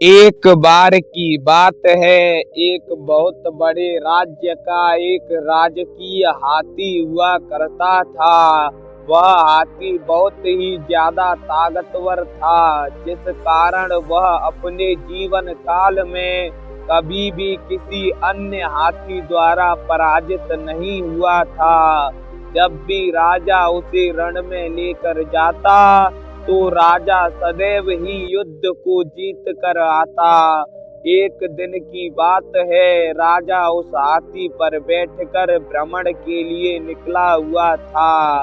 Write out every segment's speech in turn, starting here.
एक बार की बात है, एक बहुत बड़े राज्य का एक राजकीय हाथी हुआ करता था। वह हाथी बहुत ही ज्यादा ताकतवर था, जिस कारण वह अपने जीवन काल में कभी भी किसी अन्य हाथी द्वारा पराजित नहीं हुआ था। जब भी राजा उसे रण में लेकर जाता तो राजा सदैव ही युद्ध को जीत कर आता। एक दिन की बात है, राजा उस हाथी पर बैठकर भ्रमण के लिए निकला हुआ था।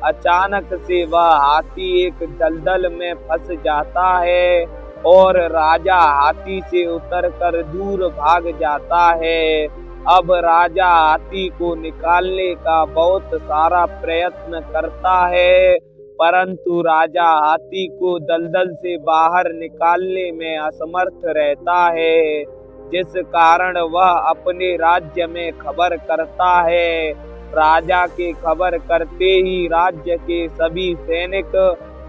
अचानक से वह हाथी एक दलदल में फंस जाता है और राजा हाथी से उतरकर दूर भाग जाता है। अब राजा हाथी को निकालने का बहुत सारा प्रयत्न करता है, परंतु राजा हाथी को दलदल से बाहर निकालने में असमर्थ रहता है, जिस कारण वह अपने राज्य में खबर करता है। राजा के खबर करते ही राज्य के सभी सैनिक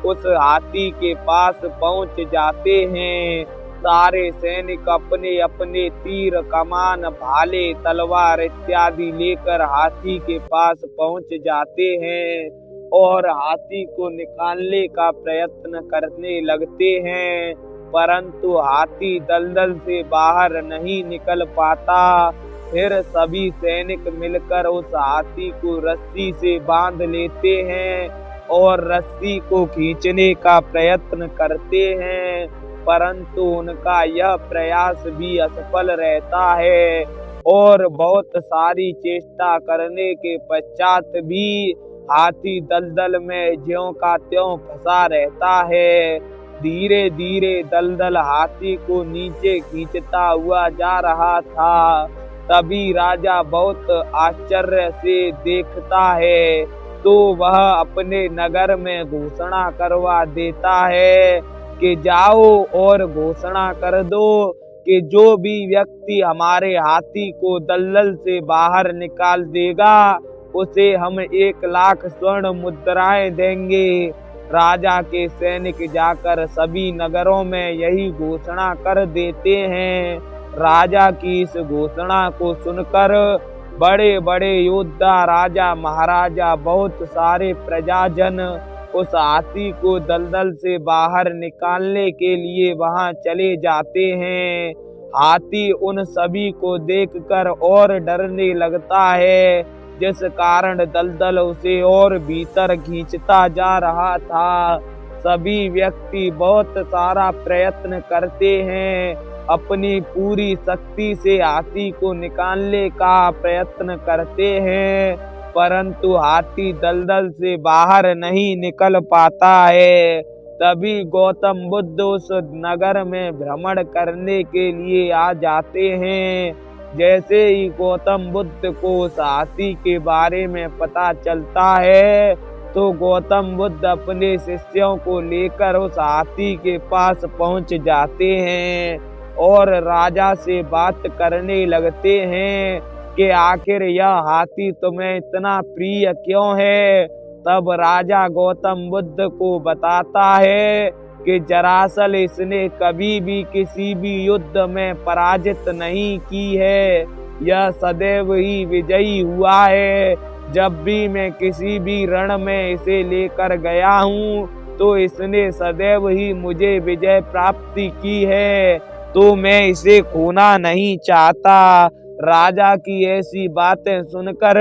उस हाथी के पास पहुंच जाते हैं। सारे सैनिक अपने अपने तीर, कमान, भाले, तलवार इत्यादि लेकर हाथी के पास पहुंच जाते हैं और हाथी को निकालने का प्रयत्न करने लगते हैं, परंतु हाथी दलदल से बाहर नहीं निकल पाता। फिर सभी सैनिक मिलकर उस हाथी को रस्सी से बांध लेते हैं और रस्सी को खींचने का प्रयत्न करते हैं, परंतु उनका यह प्रयास भी असफल रहता है और बहुत सारी चेष्टा करने के पश्चात भी हाथी दलदल में ज्यों का त्यों फंसा रहता है। धीरे धीरे दलदल हाथी को नीचे खींचता हुआ जा रहा था। तभी राजा बहुत आश्चर्य से देखता है, तो वह अपने नगर में घोषणा करवा देता है कि जाओ और घोषणा कर दो कि जो भी व्यक्ति हमारे हाथी को दलदल से बाहर निकाल देगा उसे हम 1,00,000 स्वर्ण मुद्राएं देंगे। राजा के सैनिक जाकर सभी नगरों में यही घोषणा कर देते हैं। राजा की इस घोषणा को सुनकर बड़े बड़े योद्धा, राजा महाराजा, बहुत सारे प्रजाजन उस हाथी को दलदल से बाहर निकालने के लिए वहां चले जाते हैं। हाथी उन सभी को देखकर और डरने लगता है, जिस कारण दलदल उसे और भीतर खींचता जा रहा था। सभी व्यक्ति बहुत सारा प्रयत्न करते हैं, अपनी पूरी शक्ति से हाथी को निकालने का प्रयत्न करते हैं, परंतु हाथी दलदल से बाहर नहीं निकल पाता है। तभी गौतम बुद्ध उस नगर में भ्रमण करने के लिए आ जाते हैं। जैसे ही गौतम बुद्ध को उस हाथी के बारे में पता चलता है, तो गौतम बुद्ध अपने शिष्यों को लेकर उस हाथी के पास पहुंच जाते हैं और राजा से बात करने लगते हैं कि आखिर यह हाथी तुम्हें इतना प्रिय क्यों है। तब राजा गौतम बुद्ध को बताता है कि दरअसल इसने कभी भी किसी भी युद्ध में पराजित नहीं की है, यह सदैव ही विजयी हुआ है। जब भी मैं किसी भी रण में इसे लेकर गया हूँ तो इसने सदैव ही मुझे विजय प्राप्ति की है, तो मैं इसे खोना नहीं चाहता। राजा की ऐसी बातें सुनकर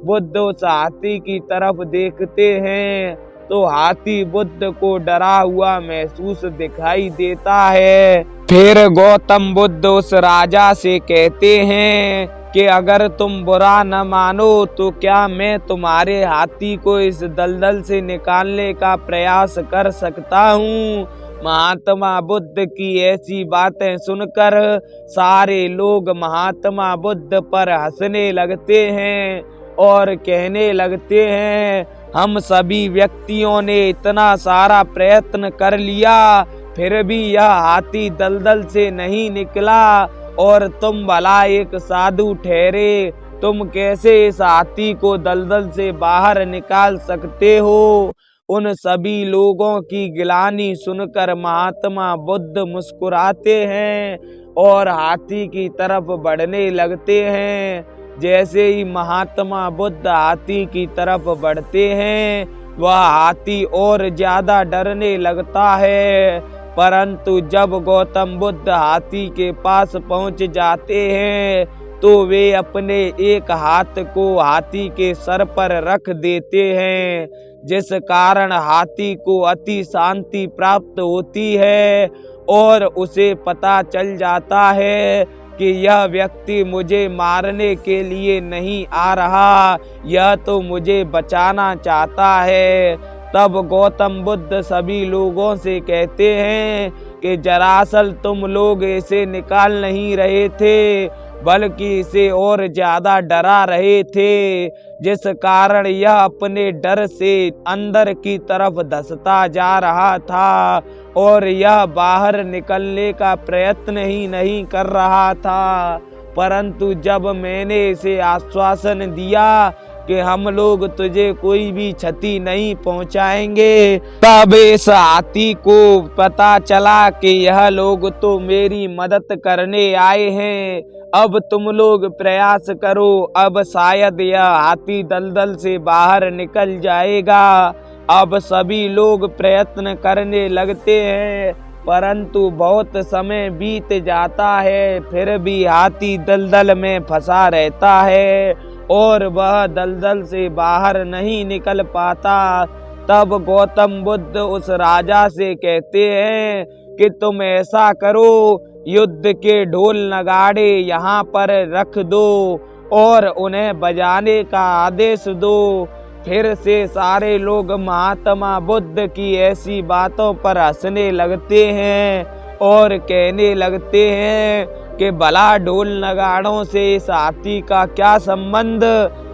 बुद्ध उस हाथी की तरफ देखते हैं तो हाथी बुद्ध को डरा हुआ महसूस दिखाई देता है। फिर गौतम बुद्ध उस राजा से कहते हैं कि अगर तुम बुरा न मानो तो क्या मैं तुम्हारे हाथी को इस दलदल से निकालने का प्रयास कर सकता हूँ। महात्मा बुद्ध की ऐसी बातें सुनकर सारे लोग महात्मा बुद्ध पर हंसने लगते हैं और कहने लगते हैं, हम सभी व्यक्तियों ने इतना सारा प्रयत्न कर लिया, फिर भी यह हाथी दलदल से नहीं निकला और तुम भला एक साधु ठहरे, तुम कैसे इस हाथी को दलदल से बाहर निकाल सकते हो। उन सभी लोगों की गिलानी सुनकर महात्मा बुद्ध मुस्कुराते हैं और हाथी की तरफ बढ़ने लगते हैं। जैसे ही महात्मा बुद्ध हाथी की तरफ बढ़ते हैं, वह हाथी और ज्यादा डरने लगता है। परंतु जब गौतम बुद्ध हाथी के पास पहुंच जाते हैं, तो वे अपने एक हाथ को हाथी के सर पर रख देते हैं, जिस कारण हाथी को अति शांति प्राप्त होती है और उसे पता चल जाता है कि यह व्यक्ति मुझे मारने के लिए नहीं आ रहा, यह तो मुझे बचाना चाहता है। तब गौतम बुद्ध सभी लोगों से कहते हैं कि दरअसल तुम लोग इसे निकाल नहीं रहे थे, बल्कि इसे और ज्यादा डरा रहे थे, जिस कारण यह अपने डर से अंदर की तरफ धंसता जा रहा था और यह बाहर निकलने का प्रयत्न ही नहीं कर रहा था। परंतु जब मैंने इसे आश्वासन दिया कि हम लोग तुझे कोई भी क्षति नहीं पहुंचाएंगे, तब इस हाथी को पता चला कि यह लोग तो मेरी मदद करने आए हैं। अब तुम लोग प्रयास करो, अब शायद यह हाथी दलदल से बाहर निकल जाएगा। अब सभी लोग प्रयत्न करने लगते हैं, परंतु बहुत समय बीत जाता है, फिर भी हाथी दलदल में फंसा रहता है और वह दलदल से बाहर नहीं निकल पाता। तब गौतम बुद्ध उस राजा से कहते हैं कि तुम ऐसा करो, युद्ध के ढोल नगाड़े यहाँ पर रख दो और उन्हें बजाने का आदेश दो। फिर से सारे लोग महात्मा बुद्ध की ऐसी बातों पर हंसने लगते हैं और कहने लगते हैं कि भला ढोल नगाड़ों से इस हाथी का क्या संबंध,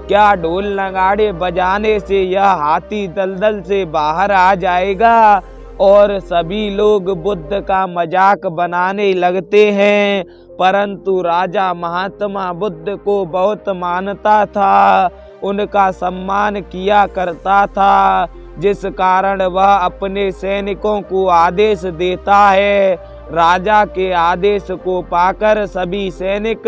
क्या ढोल नगाड़े बजाने से यह हाथी दलदल से बाहर आ जाएगा। और सभी लोग बुद्ध का मजाक बनाने लगते हैं, परंतु राजा महात्मा बुद्ध को बहुत मानता था, उनका सम्मान किया करता था, जिस कारण वह अपने सैनिकों को आदेश देता है। राजा के आदेश को पाकर सभी सैनिक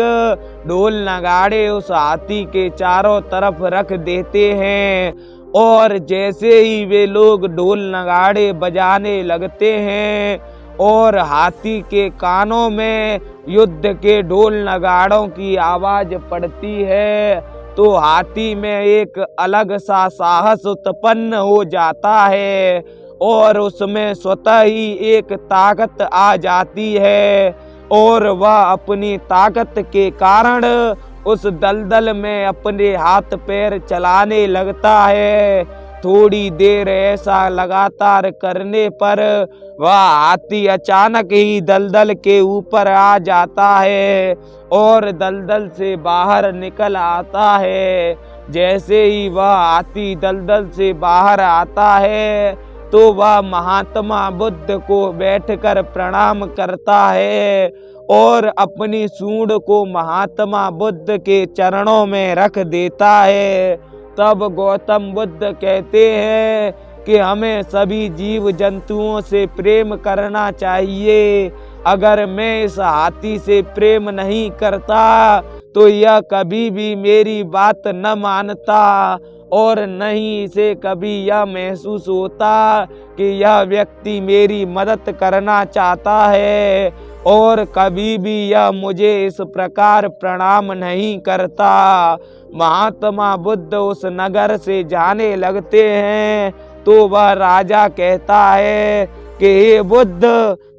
ढोल नगाड़े उस हाथी के चारों तरफ रख देते हैं और जैसे ही वे लोग ढोल नगाड़े बजाने लगते हैं और हाथी के कानों में युद्ध के ढोल नगाड़ों की आवाज पड़ती है, तो हाथी में एक अलग सा साहस उत्पन्न हो जाता है और उसमें स्वतः ही एक ताकत आ जाती है और वह अपनी ताकत के कारण उस दलदल में अपने हाथ पैर चलाने लगता है। थोड़ी देर ऐसा लगातार करने पर वह हाथी अचानक ही दलदल के ऊपर आ जाता है और दलदल से बाहर निकल आता है। जैसे ही वह हाथी दलदल से बाहर आता है, तो वह महात्मा बुद्ध को बैठकर प्रणाम करता है और अपनी सूंड को महात्मा बुद्ध के चरणों में रख देता है। तब गौतम बुद्ध कहते हैं कि हमें सभी जीव जंतुओं से प्रेम करना चाहिए। अगर मैं इस हाथी से प्रेम नहीं करता तो यह कभी भी मेरी बात न मानता और न ही इसे कभी यह महसूस होता कि यह व्यक्ति मेरी मदद करना चाहता है और कभी भी यह मुझे इस प्रकार प्रणाम नहीं करता। महात्मा बुद्ध उस नगर से जाने लगते हैं, तो वह राजा कहता है कि हे बुद्ध,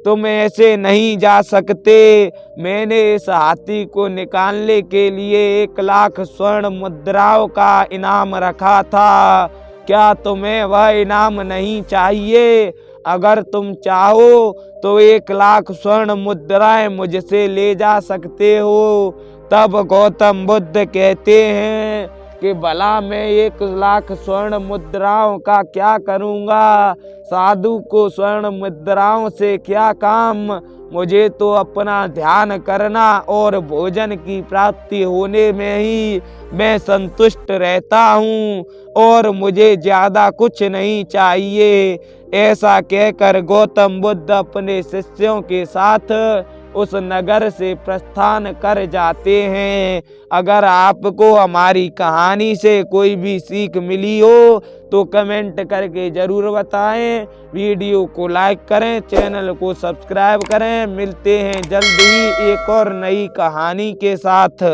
तुम ऐसे नहीं जा सकते। मैंने इस हाथी को निकालने के लिए 1 लाख स्वर्ण मुद्राओं का इनाम रखा था। क्या तुम्हें वह इनाम नहीं चाहिए? अगर तुम चाहो तो 1 लाख स्वर्ण मुद्राएं मुझसे ले जा सकते हो। तब गौतम बुद्ध कहते हैं कि भला मैं 1 लाख स्वर्ण मुद्राओं का क्या करूँगा? साधु को स्वर्ण मुद्राओं से क्या काम? मुझे तो अपना ध्यान करना और भोजन की प्राप्ति होने में ही मैं संतुष्ट रहता हूँ और मुझे ज़्यादा कुछ नहीं चाहिए। ऐसा कहकर गौतम बुद्ध अपने शिष्यों के साथ उस नगर से प्रस्थान कर जाते हैं। अगर आपको हमारी कहानी से कोई भी सीख मिली हो तो कमेंट करके ज़रूर बताएं। वीडियो को लाइक करें, चैनल को सब्सक्राइब करें। मिलते हैं जल्द ही एक और नई कहानी के साथ।